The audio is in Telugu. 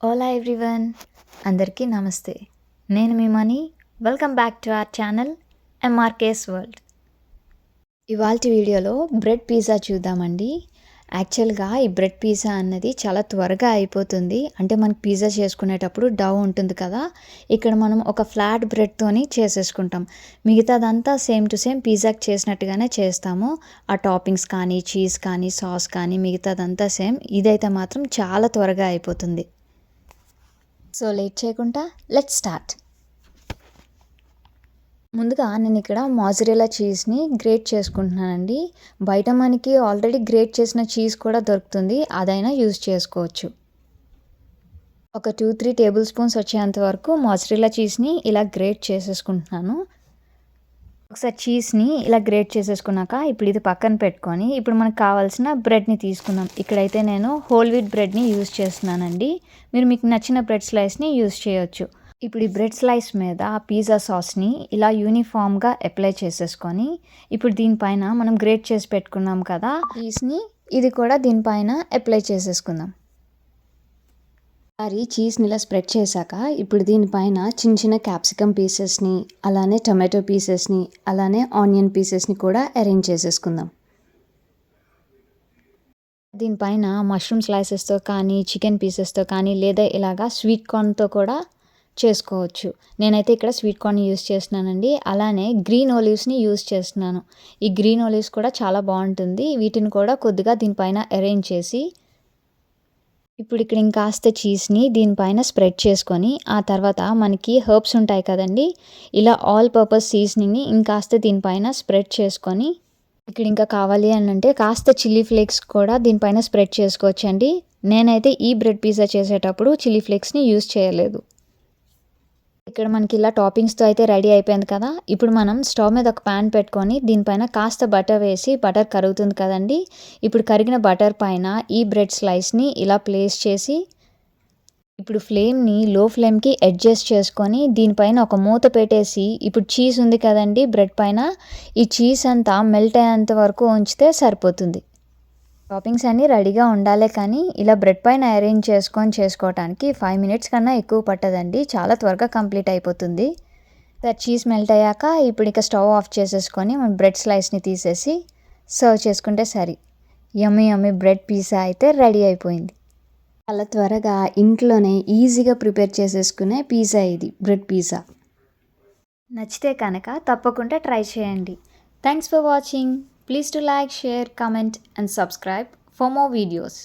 ఓలా ఎవ్రీవన్, అందరికీ నమస్తే. నేను మీ Mani. Welcome back to our channel MRK's world. ఇవాల్టి వీడియోలో బ్రెడ్ పిజ్జా చూద్దామండి. యాక్చువల్గా ఈ బ్రెడ్ పిజ్జా అన్నది చాలా త్వరగా అయిపోతుంది. అంటే మనకి పిజ్జా చేసుకునేటప్పుడు డౌ ఉంటుంది కదా, ఇక్కడ మనం ఒక ఫ్లాట్ బ్రెడ్తోని చేసేసుకుంటాం. మిగతాదంతా సేమ్ టు సేమ్ పిజ్జాకి చేసినట్టుగానే చేస్తాము. ఆ టాపింగ్స్ కానీ, చీజ్ కానీ, సాస్ కానీ మిగతాదంతా సేమ్. ఇదైతే మాత్రం చాలా త్వరగా అయిపోతుంది. సో లేట్ చేయకుండా లెట్స్ స్టార్ట్. ముందుగా నేను ఇక్కడ మోజరెల్లా చీజ్ని గ్రేట్ చేసుకుంటున్నానండి. బయట మనకి ఆల్రెడీ గ్రేట్ చేసిన చీజ్ కూడా దొరుకుతుంది, అదైనా యూజ్ చేసుకోవచ్చు. ఒక 2-3 టేబుల్ స్పూన్స్ వచ్చేంత వరకు మోజరెల్లా చీజ్ని ఇలా గ్రేట్ చేసేసుకుంటున్నాను. ఒకసారి చీజ్ని ఇలా గ్రేట్ చేసేసుకున్నాక ఇప్పుడు ఇది పక్కన పెట్టుకొని ఇప్పుడు మనకు కావాల్సిన బ్రెడ్ని తీసుకుందాం. ఇక్కడైతే నేను హోల్ వీట్ బ్రెడ్ని యూజ్ చేస్తున్నానండి. మీరు మీకు నచ్చిన బ్రెడ్ స్లైస్ని యూజ్ చేయొచ్చు. ఇప్పుడు ఈ బ్రెడ్ స్లైస్ మీద పిజ్జా సాస్ని ఇలా యూనిఫామ్గా అప్లై చేసేసుకొని ఇప్పుడు దీనిపైన మనం గ్రేట్ చేసి పెట్టుకున్నాం కదా చీజ్ని, ఇది కూడా దీనిపైన అప్లై చేసేసుకుందాం. ఒకసారి చీజ్ని ఇలా స్ప్రెడ్ చేశాక ఇప్పుడు దీనిపైన చిన్న చిన్న క్యాప్సికమ్ పీసెస్ని, అలానే టొమాటో పీసెస్ని, అలానే ఆనియన్ పీసెస్ని కూడా అరేంజ్ చేసేసుకుందాం. దీనిపైన మష్రూమ్ స్లైసెస్తో కానీ, చికెన్ పీసెస్తో కానీ, లేదా ఇలాగా స్వీట్ కార్న్తో కూడా చేసుకోవచ్చు. నేనైతే ఇక్కడ స్వీట్ కార్న్ యూస్ చేస్తున్నానండి. అలానే గ్రీన్ ఒలివ్స్ని యూస్ చేస్తున్నాను. ఈ గ్రీన్ ఒలివ్స్ కూడా చాలా బాగుంటుంది. వీటిని కూడా కొద్దిగా దీనిపైన అరేంజ్ చేసి ఇప్పుడు ఇక్కడ ఇంకాస్త చీజ్ని దీనిపైన స్ప్రెడ్ చేసుకొని ఆ తర్వాత మనకి హర్బ్స్ ఉంటాయి కదండి, ఇలా ఆల్ పర్పస్ సీజనింగ్ని ఇంకాస్త దీనిపైన స్ప్రెడ్ చేసుకొని ఇక్కడ ఇంకా కావాలి అని అంటే కాస్త చిల్లీ ఫ్లేక్స్ కూడా దీనిపైన స్ప్రెడ్ చేసుకోవచ్చండి. నేనైతే ఈ బ్రెడ్ పిజ్జా చేసేటప్పుడు చిల్లీ ఫ్లేక్స్ని యూజ్ చేయలేదు. ఇక్కడ మనకి ఇలా టాపింగ్స్తో అయితే రెడీ అయిపోయింది కదా. ఇప్పుడు మనం స్టవ్ మీద ఒక ప్యాన్ పెట్టుకొని దీనిపైన కాస్త బటర్ వేసి, బటర్ కరుగుతుంది కదండి, ఇప్పుడు కరిగిన బటర్ పైన ఈ బ్రెడ్ స్లైస్ని ఇలా ప్లేస్ చేసి ఇప్పుడు ఫ్లేమ్ని లో ఫ్లేమ్కి అడ్జస్ట్ చేసుకొని దీనిపైన ఒక మూత పెట్టేసి ఇప్పుడు చీజ్ ఉంది కదండి బ్రెడ్ పైన, ఈ చీజ్ అంతా మెల్ట్ అయ్యేంత వరకు ఉంచితే సరిపోతుంది. టాపింగ్స్ అన్నీ రెడీగా ఉండాలి, కానీ ఇలా బ్రెడ్ పైన అరేంజ్ చేసుకోవడానికి 5 మినిట్స్ కన్నా ఎక్కువ పట్టదండి. చాలా త్వరగా కంప్లీట్ అయిపోతుంది. చీజ్ మెల్ట్ అయ్యాక ఇప్పుడు ఇక స్టవ్ ఆఫ్ చేసేసుకొని మనం బ్రెడ్ స్లైస్ని తీసేసి సర్వ్ చేసుకుంటే సరి. యమ్మీ బ్రెడ్ పిజ్జా అయితే రెడీ అయిపోయింది. చాలా త్వరగా ఇంట్లోనే ఈజీగా ప్రిపేర్ చేసేసుకునే పిజ్జా ఇది, బ్రెడ్ పిజ్జా. నచ్చితే కనుక తప్పకుండా ట్రై చేయండి. Thanks for watching. Please to like, share, comment and subscribe for more videos.